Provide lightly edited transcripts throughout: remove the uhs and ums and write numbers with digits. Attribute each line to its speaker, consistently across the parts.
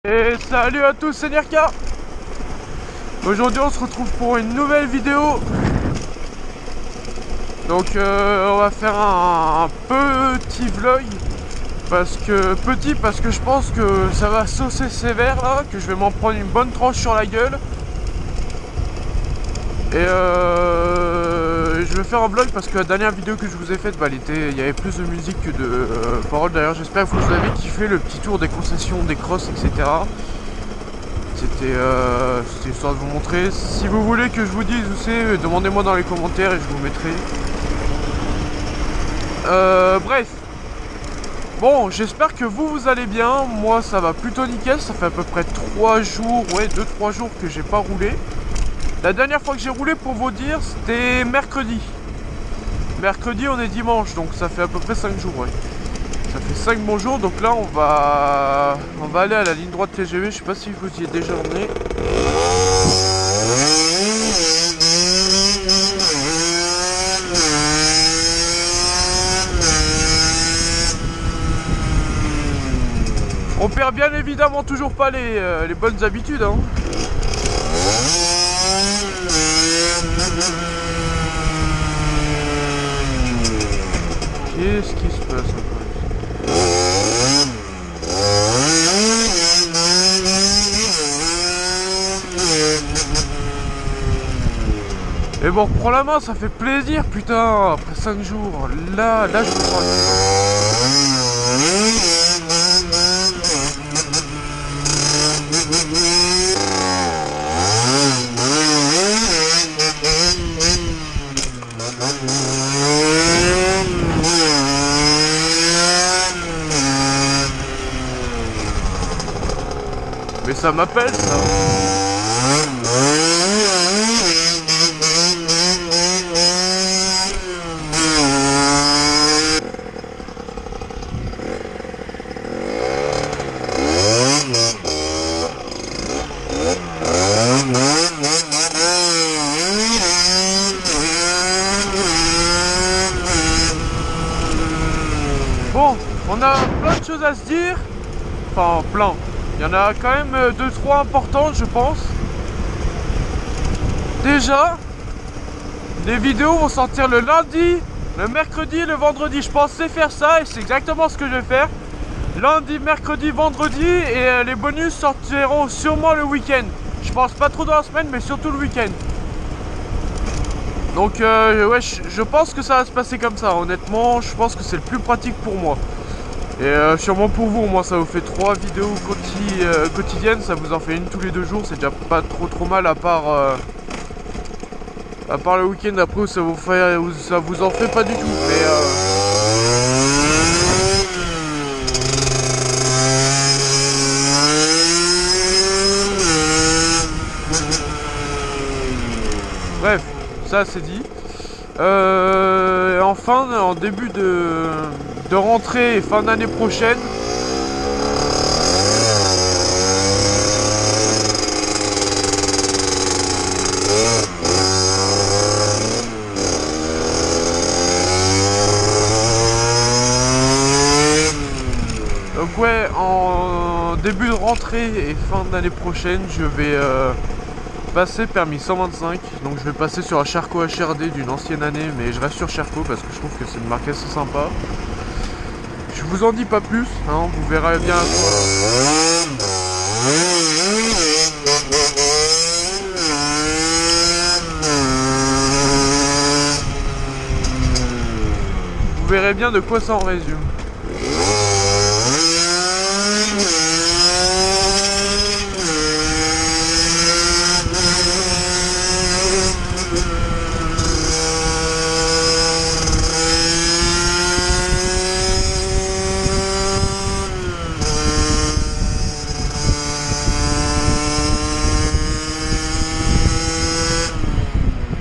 Speaker 1: Et salut à tous, c'est Nirka. Aujourd'hui on se retrouve pour une nouvelle vidéo. Donc on va faire un petit vlog. Parce que je pense que ça va saucer sévère là, que je vais m'en prendre une bonne tranche sur la gueule. Et je vais faire un vlog parce que la dernière vidéo que je vous ai faite, il y avait plus de musique que de paroles. D'ailleurs j'espère que vous avez kiffé le petit tour des concessions, des crosses, etc. C'était histoire de vous montrer. Si vous voulez que je vous dise où c'est, demandez-moi dans les commentaires et je vous mettrai. Bref. Bon, j'espère que vous allez bien. Moi, ça va plutôt nickel. Ça fait à peu près 3 jours, ouais, 2-3 jours que j'ai pas roulé. La dernière fois que j'ai roulé, pour vous dire, c'était mercredi. Mercredi, on est dimanche, donc ça fait à peu près 5 jours, ouais. Ça fait 5 bons jours, donc là, on va aller à la ligne droite TGV. Je sais pas si vous y êtes déjà emmené. On perd bien évidemment toujours pas les bonnes habitudes, hein. Qu'est-ce qui se passe encore? Et bon, reprends la main, ça fait plaisir, putain, après 5 jours. Là, je me sens. Mais ça m'appelle, ça. Bon, on a plein de choses à se dire. Enfin, plein. Il y en a quand même 2-3 importantes, je pense. Déjà, les vidéos vont sortir le lundi, le mercredi et le vendredi. Je pensais faire ça et c'est exactement ce que je vais faire. Lundi, mercredi, vendredi et les bonus sortiront sûrement le week-end. Je pense pas trop dans la semaine, mais surtout le week-end. Donc ouais, je pense que ça va se passer comme ça. Honnêtement, je pense que c'est le plus pratique pour moi. Et sûrement pour vous, au moins ça vous fait 3 vidéos quotidiennes, ça vous en fait une tous les 2 jours, c'est déjà pas trop mal à part le week-end après où ça vous en fait pas du tout. Mais bref, ça c'est dit. Enfin, en début de rentrée et fin d'année prochaine, donc ouais, en début de rentrée et fin d'année prochaine, je vais passer permis 125. Donc je vais passer sur un Sherco HRD d'une ancienne année, mais je reste sur Sherco parce que je trouve que c'est une marque assez sympa. Je vous en dis pas plus, hein, vous verrez bien à quoi. Vous verrez bien de quoi ça en résume.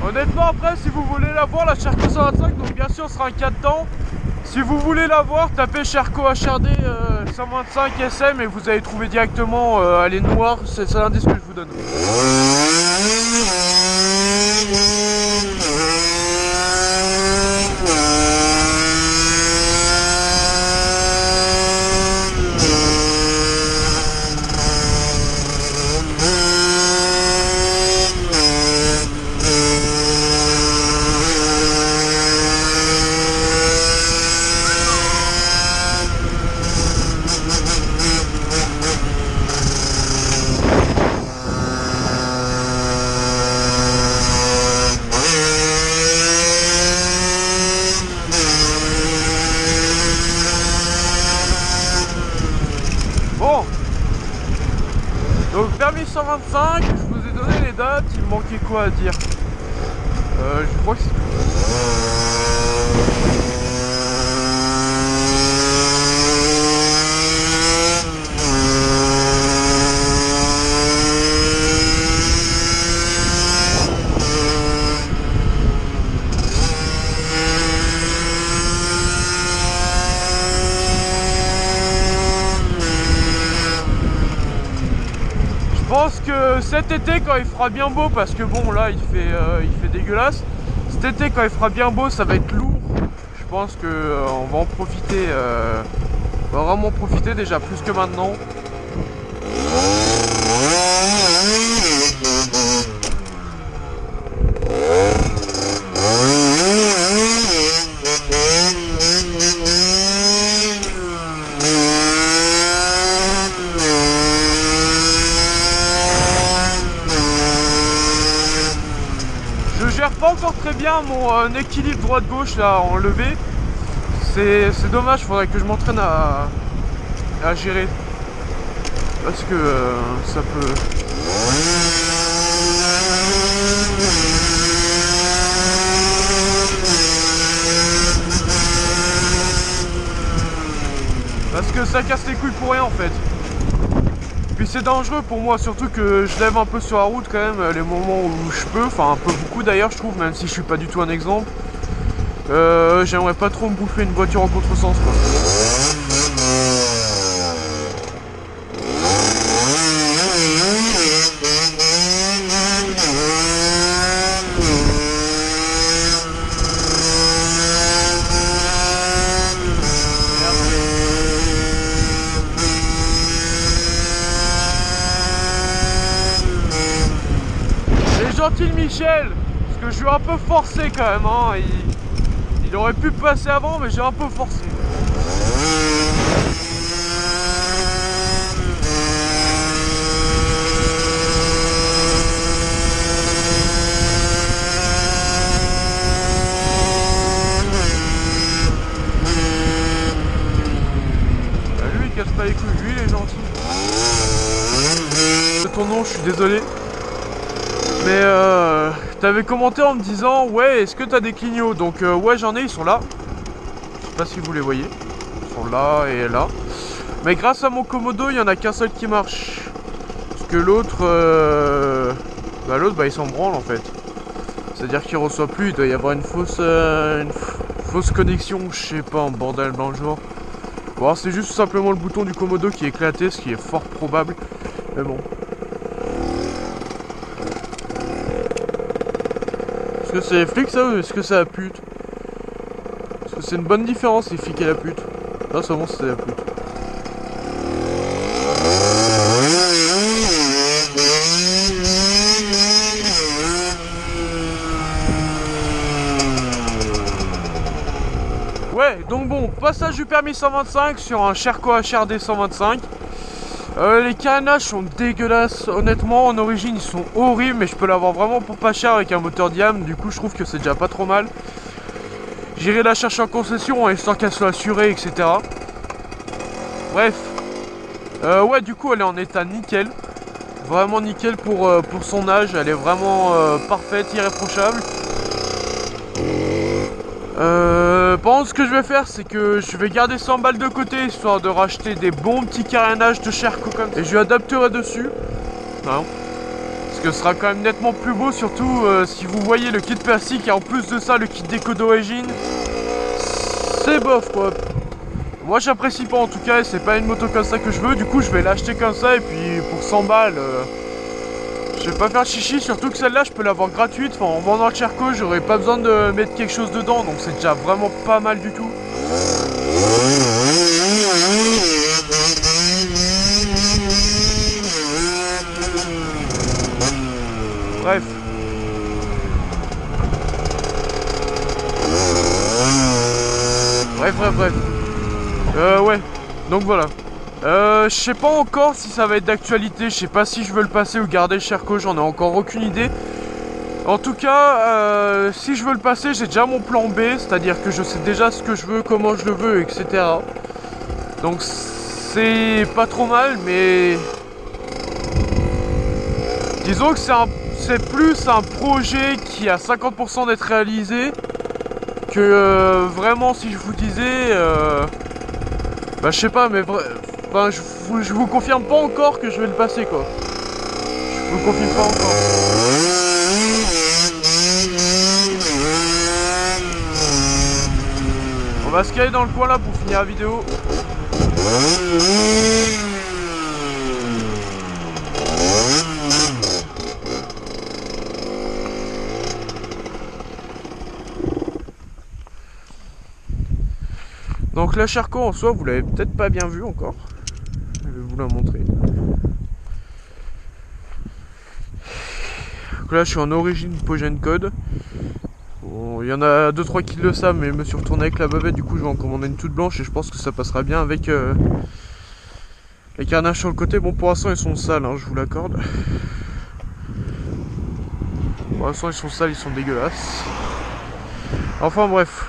Speaker 1: Honnêtement, après, si vous voulez la voir, la Sherco 125, donc bien sûr, ce sera un 4 temps. Si vous voulez la voir, tapez Sherco HRD 125 SM et vous allez trouver directement elle est noire, c'est l'indice que je vous donne. Donc permis 125, je vous ai donné les dates, il me manquait quoi à dire? Je crois que c'est tout. Je pense que cet été quand il fera bien beau, parce que bon là il fait dégueulasse, cet été quand il fera bien beau ça va être lourd. Je pense que on va en profiter, on va vraiment profiter déjà plus que maintenant. Je gère pas encore très bien mon équilibre droite-gauche là en levée. C'est dommage, faudrait que je m'entraîne à gérer. Parce que ça peut... Parce que ça casse les couilles pour rien en fait. Puis c'est dangereux pour moi, surtout que je lève un peu sur la route quand même les moments où je peux, enfin un peu beaucoup d'ailleurs je trouve, même si je suis pas du tout un exemple. J'aimerais pas trop me bouffer une voiture en contresens quoi. C'est gentil Michel, parce que je suis un peu forcé quand même, hein. Il aurait pu passer avant, mais j'ai un peu forcé. Lui il casse pas les couilles, lui il est gentil. De ton nom, je suis désolé. Mais t'avais commenté en me disant ouais, est-ce que t'as des clignots? Donc ouais, j'en ai, ils sont là. Je sais pas si vous les voyez. Ils sont là et là. Mais grâce à mon Komodo, il y en a qu'un seul qui marche. Parce que l'autre l'autre il s'en branle en fait. C'est-à-dire qu'il reçoit plus, il doit y avoir une fausse connexion, je sais pas, un bordel dans le genre. Bon, c'est juste simplement le bouton du Komodo qui est éclaté, ce qui est fort probable. Mais bon. Est-ce que c'est les flics ça ou est-ce que c'est la pute? Parce que c'est une bonne différence les flics et la pute. Non, c'est bon, c'est la pute. Ouais, donc bon, passage du permis 125 sur un Sherco HRD 125. Les carénages sont dégueulasses, honnêtement en origine ils sont horribles, mais je peux l'avoir vraiment pour pas cher avec un moteur Diam, du coup je trouve que c'est déjà pas trop mal. J'irai la chercher en concession histoire qu'elle soit assurée, etc. Bref, ouais du coup elle est en état nickel, vraiment nickel pour son âge, elle est vraiment parfaite, irréprochable. Par contre ce que je vais faire c'est que je vais garder 100 balles de côté histoire de racheter des bons petits carénages de Sherco comme ça. Et je lui adapterai dessus, hein, parce que ce sera quand même nettement plus beau, surtout si vous voyez le kit plastique et en plus de ça le kit déco d'origine. C'est bof quoi. Moi j'apprécie pas en tout cas et c'est pas une moto comme ça que je veux, du coup je vais l'acheter comme ça et puis pour 100 balles je vais pas faire chichi, surtout que celle-là je peux l'avoir gratuite, enfin en vendant le Sherco j'aurais pas besoin de mettre quelque chose dedans, donc c'est déjà vraiment pas mal du tout. Bref. Bref. Ouais, donc voilà. Je sais pas encore si ça va être d'actualité, je sais pas si je veux le passer ou garder le Sherco, j'en ai encore aucune idée. En tout cas, si je veux le passer, j'ai déjà mon plan B, c'est-à-dire que je sais déjà ce que je veux, comment je le veux, etc. Donc c'est pas trop mal, mais Disons que c'est plus un projet qui a 50% d'être réalisé que vraiment si je vous disais bah je sais pas mais enfin, je vous confirme pas encore que je vais le passer quoi. Je vous confirme pas encore. On va se caler dans le coin là pour finir la vidéo. Donc la Charcot en soi, vous l'avez peut-être pas bien vu encore. Je vais vous la montrer. Donc là, je suis en origine Pogen Code. Bon, il y en a 2-3 qui le savent, mais je me suis retourné avec la bavette. Du coup, je vais en commander une toute blanche et je pense que ça passera bien avec les carnages sur le côté. Bon, pour l'instant, ils sont sales, hein, je vous l'accorde. Pour l'instant, ils sont sales, ils sont dégueulasses. Enfin, bref.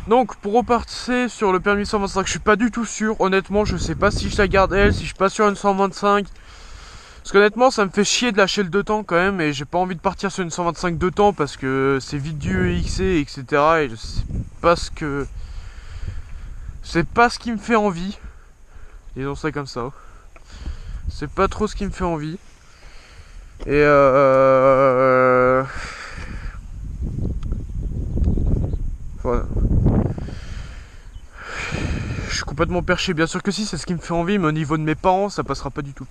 Speaker 1: Donc pour repartir sur le permis 125, je suis pas du tout sûr. Honnêtement, je sais pas si je la garde elle, si je passe sur une 125. Parce qu'honnêtement, ça me fait chier de lâcher le 2 temps quand même. Et j'ai pas envie de partir sur une 125 2 temps parce que c'est vite du EXC, etc. Et je sais pas ce que. C'est pas ce qui me fait envie. Disons ça comme ça. C'est pas trop ce qui me fait envie. Et voilà. Je suis complètement perché, bien sûr que si, c'est ce qui me fait envie, mais au niveau de mes parents, ça passera pas du tout.